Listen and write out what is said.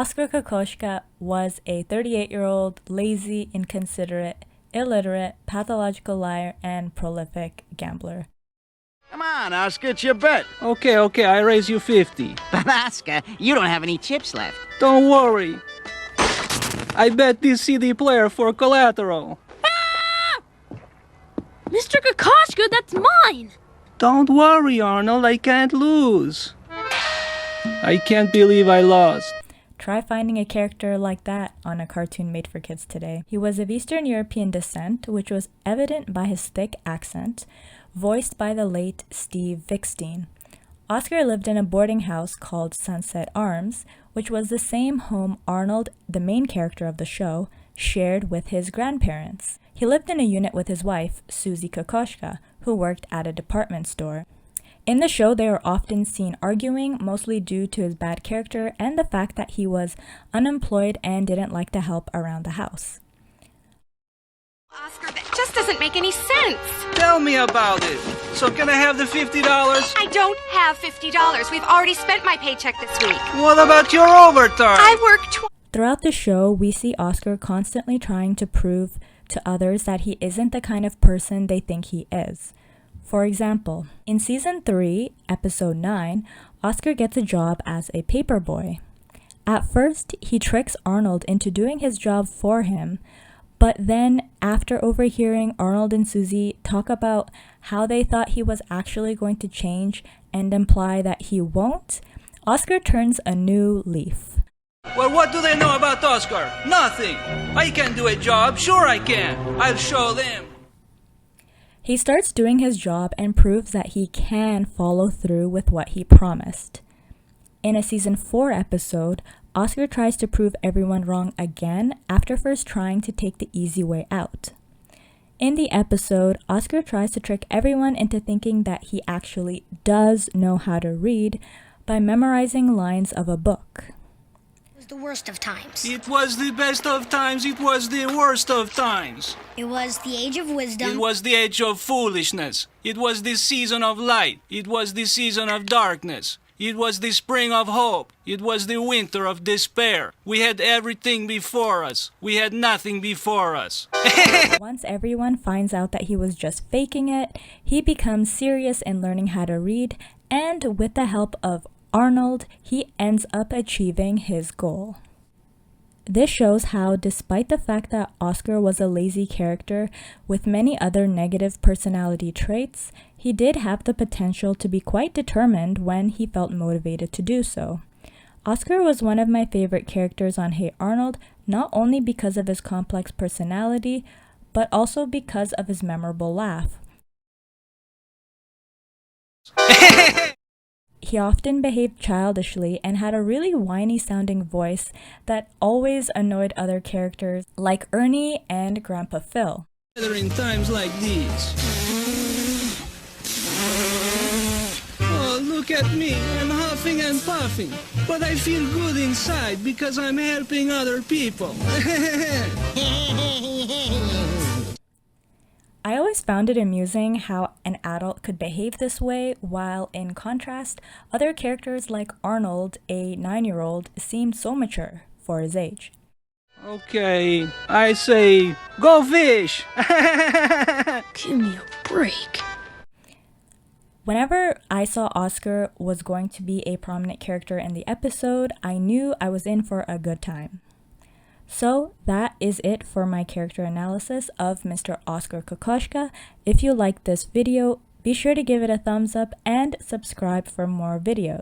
Oskar Kokoschka was a 38-year-old, lazy, inconsiderate, illiterate, pathological liar, and prolific gambler. Come on, Oscar, it's your bet. Okay, I raise you 50. But Oscar, you don't have any chips left. Don't worry. I bet this CD player for collateral. Mr. Kokoschka, that's mine! Don't worry, Arnold, I can't lose. I can't believe I lost. Try finding a character like that on a cartoon made for kids today. He was of Eastern European descent, which was evident by his thick accent, voiced by the late Steve Vikstein. Oskar lived in a boarding house called Sunset Arms, which was the same home Arnold, the main character of the show, shared with his grandparents. He lived in a unit with his wife, Susie Kokoschka, who worked at a department store. In the show, they are often seen arguing, mostly due to his bad character and the fact that he was unemployed and didn't like to help around the house. Oscar, that just doesn't make any sense. Tell me about it. So can I have the $50? I don't have $50. We've already spent my paycheck this week. What about your overtime? I work Throughout the show, we see Oskar constantly trying to prove to others that he isn't the kind of person they think he is. For example, in Season 3, Episode 9, Oskar gets a job as a paperboy. At first, he tricks Arnold into doing his job for him, but then after overhearing Arnold and Susie talk about how they thought he was actually going to change and imply that he won't, Oskar turns a new leaf. Well, what do they know about Oscar? Nothing. I can do a job. Sure I can. I'll show them. He starts doing his job and proves that he can follow through with what he promised. In a Season 4 episode, Oskar tries to prove everyone wrong again after first trying to take the easy way out. In the episode, Oskar tries to trick everyone into thinking that he actually does know how to read by memorizing lines of a book. It was the worst of times. It was the best of times. It was the worst of times. It was the age of wisdom. It was the age of foolishness. It was the season of light. It was the season of darkness. It was the spring of hope. It was the winter of despair. We had everything before us. We had nothing before us. Once everyone finds out that he was just faking it, he becomes serious in learning how to read, and with the help of Arnold, he ends up achieving his goal. This shows how, despite the fact that Oskar was a lazy character with many other negative personality traits, he did have the potential to be quite determined when he felt motivated to do so. Oskar was one of my favorite characters on Hey Arnold, not only because of his complex personality, but also because of his memorable laugh. He often behaved childishly and had a really whiny-sounding voice that always annoyed other characters like Ernie and Grandpa Phil. In times like these. Oh, look at me. I'm huffing and puffing. But I feel good inside because I'm helping other people. I always found it amusing how an adult could behave this way, while in contrast, other characters like Arnold, a 9-year-old, seemed so mature for his age. Okay, I say, go fish! Give me a break. Whenever I saw Oskar was going to be a prominent character in the episode, I knew I was in for a good time. So that is it for my character analysis of Mr. Oskar Kokoschka. If you liked this video, be sure to give it a thumbs up and subscribe for more videos.